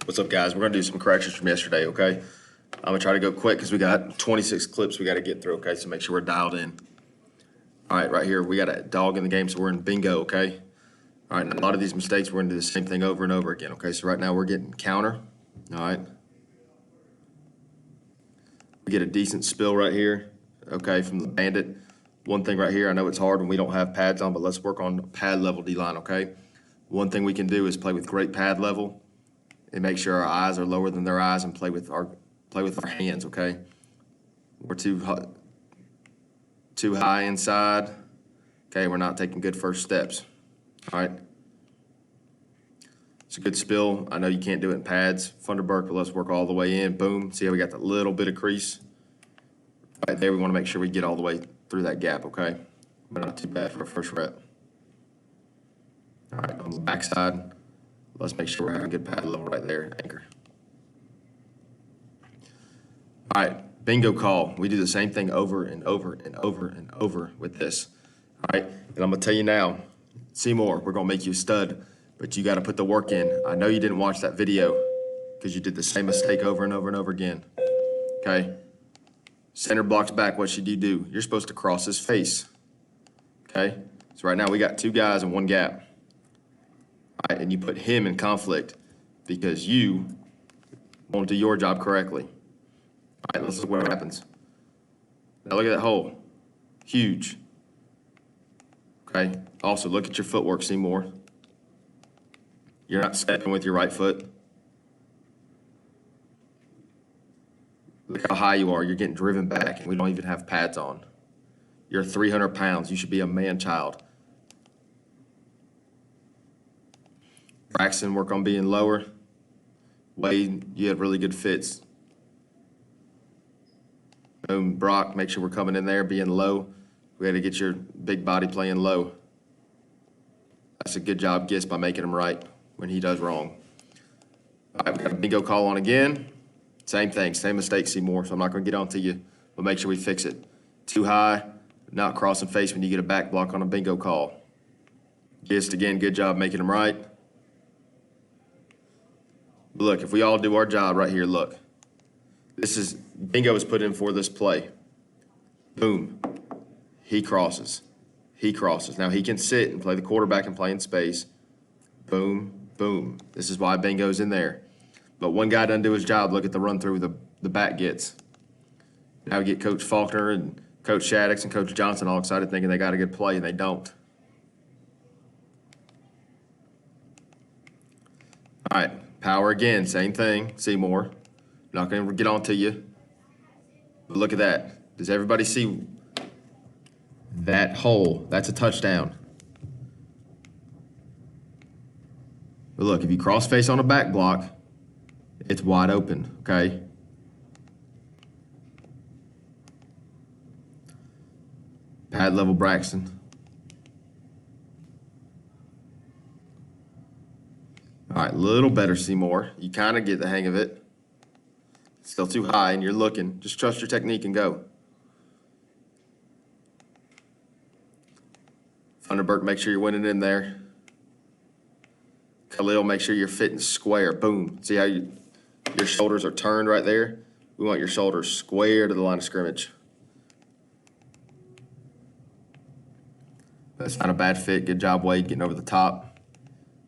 What's up, guys? We're gonna do some corrections from yesterday, okay? I'm gonna try to go quick because we got 26 clips we gotta get through, okay? So make sure we're dialed in. All right, right here, we got a dog in the game, so we're in bingo, okay? All right, and a lot of these mistakes, we're gonna do the same thing over and over again, okay? So right now, we're getting counter, all right? We get a decent spill right here, okay, from the bandit. One thing right here, I know it's hard when we don't have pads on, but let's work on pad level D-line, okay? One thing we can do is play with great pad level and make sure our eyes are lower than their eyes and play with our hands, okay? We're too high inside. Okay, we're not taking good first steps. All right. It's a good spill. I know you can't do it in pads, Funderburk, but let's work all the way in. Boom. See how we got that little bit of crease? Right there, we want to make sure we get all the way through that gap, okay? But not too bad for a first rep. All right, on the backside, let's make sure we're having good pad level right there, anchor. All right, bingo call. We do the same thing over and over and over and over with this. All right, and I'm gonna tell you now, Seymour, we're gonna make you a stud, but you gotta put the work in. I know you didn't watch that video because you did the same mistake over and over and over again, okay? Center blocks back, what should you do? You're supposed to cross his face, okay? So right now we got two guys in one gap. All right, and you put him in conflict because you won't do your job correctly. All right, let's look what happens. Now look at that hole. Huge. Okay, also look at your footwork, Seymour. You're not stepping with your right foot. Look how high you are. You're getting driven back, and we don't even have pads on. You're 300 pounds. You should be a man-child. Braxton, work on being lower. Wade, you had really good fits. Boom, Brock, make sure we're coming in there, being low. We got to get your big body playing low. That's a good job, Gis, by making him right when he does wrong. All right, we got a bingo call on again. Same thing, same mistake, Seymour, so I'm not going to get on to you. But make sure we fix it. Too high, not crossing face when you get a back block on a bingo call. Gist, again, good job making him right. Look, if we all do our job right here, look. This is, bingo is put in for this play. Boom. He crosses. He crosses. Now he can sit and play the quarterback and play in space. Boom, boom. This is why bingo's in there. But one guy doesn't do his job. Look at the run through the back gets. Now we get Coach Faulkner and Coach Shaddix and Coach Johnson all excited thinking they got a good play, and they don't. All right, power again, same thing, Seymour. Not going to get on to you. But look at that. Does everybody see that hole? That's a touchdown. But look, if you cross face on a back block, it's wide open, okay? Pad level Braxton. All right, little better, Seymour. You kind of get the hang of it. Still too high, and you're looking. Just trust your technique and go. Funderburk, make sure you're winning in there. Khalil, make sure you're fitting square. Boom. See how your shoulders are turned right there? We want your shoulders square to the line of scrimmage. That's not a bad fit. Good job, Wade, getting over the top.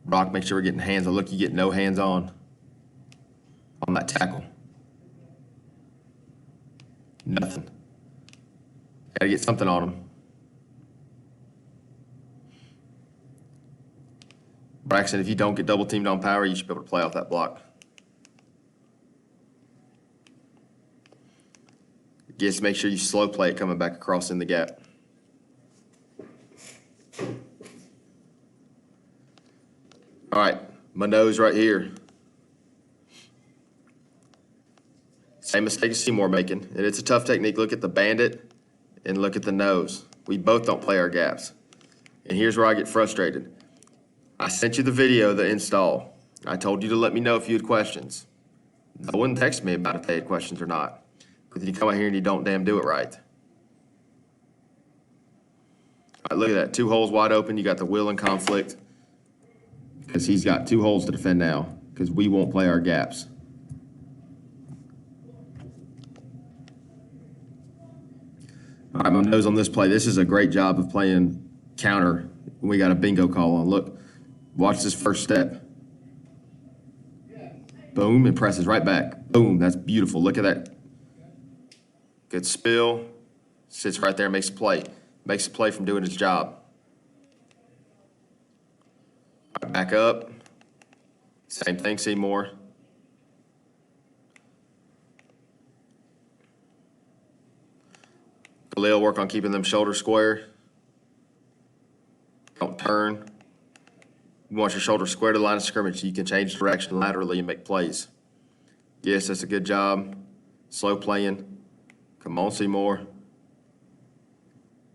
Brock, make sure we're getting hands on. Look, you get no hands on that tackle. Nothing. Gotta get something on him. Braxton, if you don't get double teamed on power, you should be able to play off that block. Just make sure you slow play it coming back across in the gap. All right, my nose right here. Same mistake as Seymour making, and it's a tough technique. Look at the bandit and look at the nose. We both don't play our gaps. And here's where I get frustrated. I sent you the video, the install. I told you to let me know if you had questions. No one texted me about if they had questions or not. Because you come out here and you don't damn do it right. All right, look at that. 2 holes wide open. You got the wheel in conflict because he's got 2 holes to defend now. because we won't play our gaps. All right, my nose on this play. This is a great job of playing counter when we got a bingo call on. Look, watch this first step. Boom, and presses right back. Boom, that's beautiful. Look at that. Good spill. Sits right there, makes a play. Makes a play from doing his job. Right, back up. Same thing, Seymour. Khalil, work on keeping them shoulders square. Don't turn. You want your shoulder square to the line of scrimmage so you can change direction laterally and make plays. Yes, that's a good job. Slow playing. Come on, Seymour.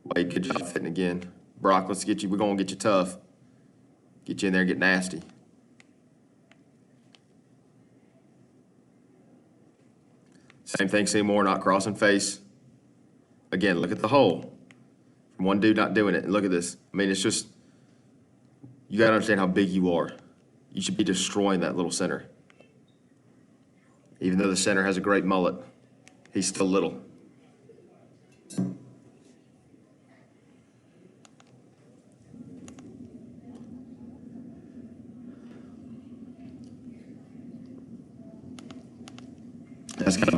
Wade, good job fitting again. Brock, let's get you. We're going to get you tough. Get you in there, get nasty. Same thing, Seymour, not crossing face. Again, look at the hole. From one dude not doing it. And look at this. I mean, it's just, you got to understand how big you are. You should be destroying that little center. Even though the center has a great mullet, he's still little.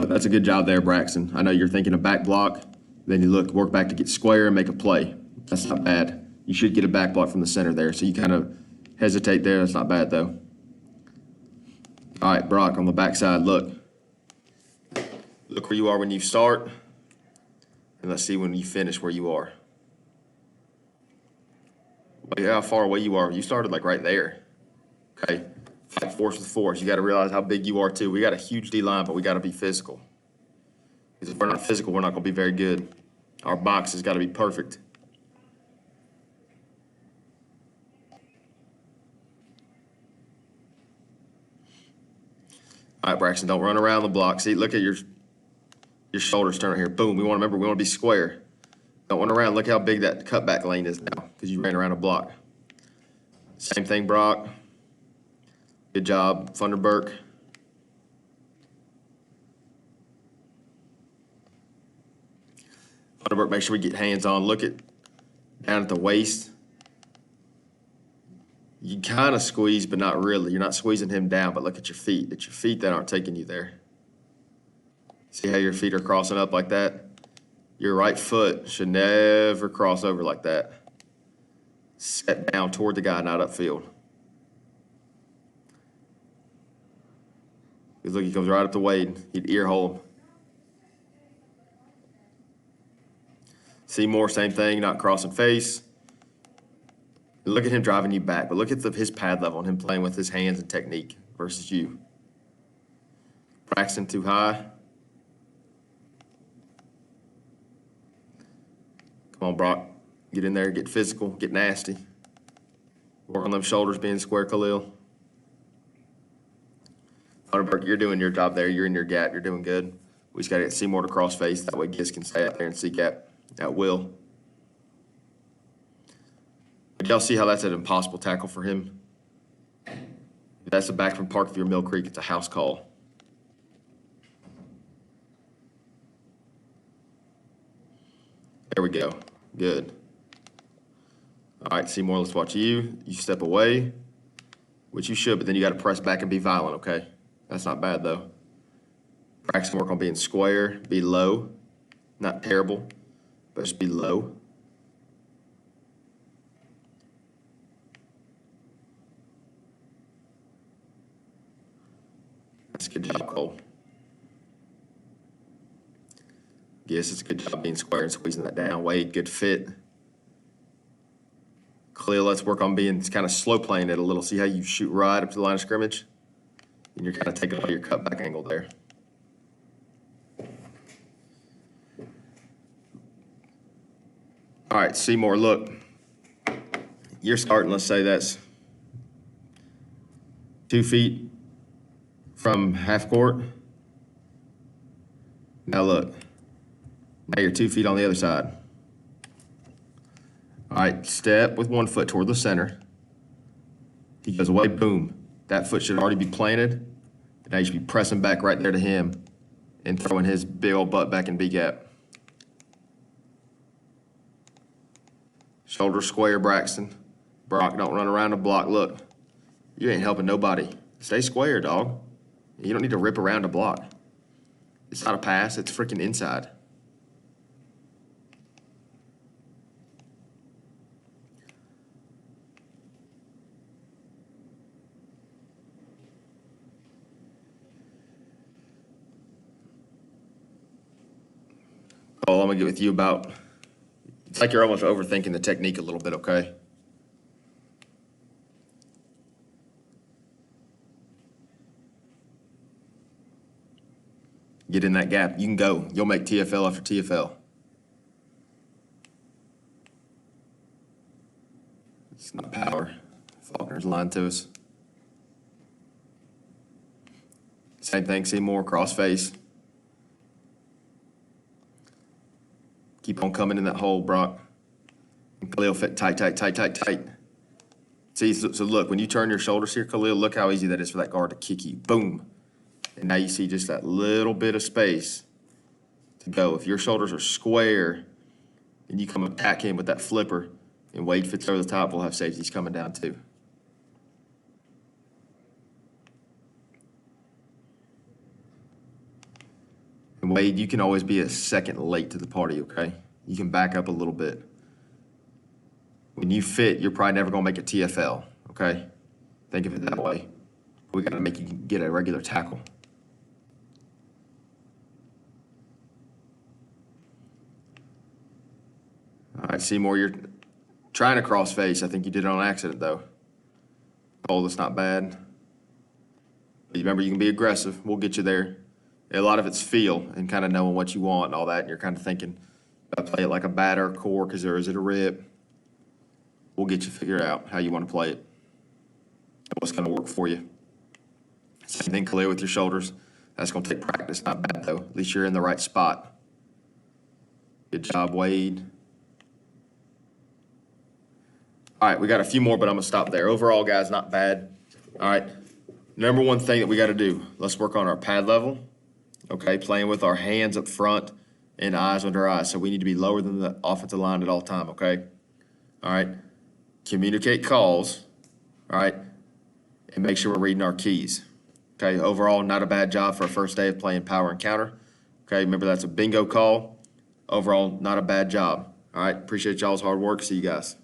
That's a good job there, Braxton. I know you're thinking of back block, then you work back to get square and make a play. That's not bad. You should get a back block from the center there, so you kind of hesitate there. That's not bad, though. All right, Brock, on the backside, look. Look where you are when you start, and let's see when you finish where you are. Look how far away you are. You started like right there, okay? Fight force with force. You got to realize how big you are, too. We got a huge D-line, but we got to be physical. Because if we're not physical, we're not going to be very good. Our box has got to be perfect. All right, Braxton, don't run around the block. See, look at your shoulders turn here. Boom. We want to be square. Don't run around. Look how big that cutback lane is now because you ran around a block. Same thing, Brock. Good job, Funderburk. Funderburk, make sure we get hands on. Look at down at the waist. You kind of squeeze, but not really. You're not squeezing him down, but look at your feet. It's your feet that aren't taking you there. See how your feet are crossing up like that? Your right foot should never cross over like that. Set down toward the guy, not upfield. Because look, he comes right up to Wade. He'd ear hole him. Seymour, same thing, not crossing face. Look at him driving you back, but look at his pad level and him playing with his hands and technique versus you. Braxton too high. Come on, Brock. Get in there, get physical, get nasty. Work on them shoulders being square, Khalil. Funderburk, you're doing your job there. You're in your gap. You're doing good. We just got to get Seymour to cross face. That way Giz can stay out there and see gap at will. But y'all see how that's an impossible tackle for him? If that's the back from Parkview or Mill Creek, it's a house call. There we go. Good. All right, Seymour, let's watch you. You step away, which you should, but then you got to press back and be violent, okay? That's not bad, though. Practice work on being square, be low. Not terrible, but just be low. That's a good job, Cole. Yes, it's a good job being square and squeezing that down. Wade, good fit. Khalil, let's work on being kind of slow playing it a little. See how you shoot right up to the line of scrimmage? And you're kind of taking all your cutback angle there. All right, Seymour, look. You're starting, let's say that's 2 feet from half court. Now look. Now you're 2 feet on the other side. All right, step with 1 foot toward the center. He goes away, boom. That foot should already be planted. And now you should be pressing back right there to him and throwing his big old butt back in B gap. Shoulder square, Braxton. Brock, don't run around the block. Look, you ain't helping nobody. Stay square, dog. You don't need to rip around the block. It's not a pass, it's freaking inside. Oh, I'm gonna get with you about, it's like you're almost overthinking the technique a little bit, okay? Get in that gap. You can go. You'll make TFL after TFL. It's not power. Faulkner's lying to us. Same thing, Seymour, cross face. Keep on coming in that hole, Brock. And Khalil fit tight, tight, tight, tight, tight. See, so look, when you turn your shoulders here, Khalil, look how easy that is for that guard to kick you. Boom. And now you see just that little bit of space to go. If your shoulders are square and you come attack him with that flipper and Wade fits over the top, we'll have safeties coming down too. And Wade, you can always be a second late to the party, okay? You can back up a little bit. When you fit, you're probably never gonna make a TFL, okay? Think of it that way. We gotta make you get a regular tackle. All right, Seymour, you're trying to cross face. I think you did it on accident, though. Oh, that's not bad. But remember, you can be aggressive. We'll get you there. A lot of it's feel and kind of knowing what you want and all that. And you're kind of thinking, do I play it like a batter, cork, or is it a rip? We'll get you figure out how you want to play it and what's going to work for you. Same thing, Khalil, with your shoulders. That's going to take practice. Not bad, though. At least you're in the right spot. Good job, Wade. All right, we got a few more, but I'm going to stop there. Overall, guys, not bad. All right, number one thing that we got to do, let's work on our pad level, okay, playing with our hands up front and eyes under eyes. So we need to be lower than the offensive line at all time, okay? All right, communicate calls, all right, and make sure we're reading our keys. Okay, overall, not a bad job for a first day of playing power and counter. Okay, remember that's a bingo call. Overall, not a bad job. All right, appreciate y'all's hard work. See you guys.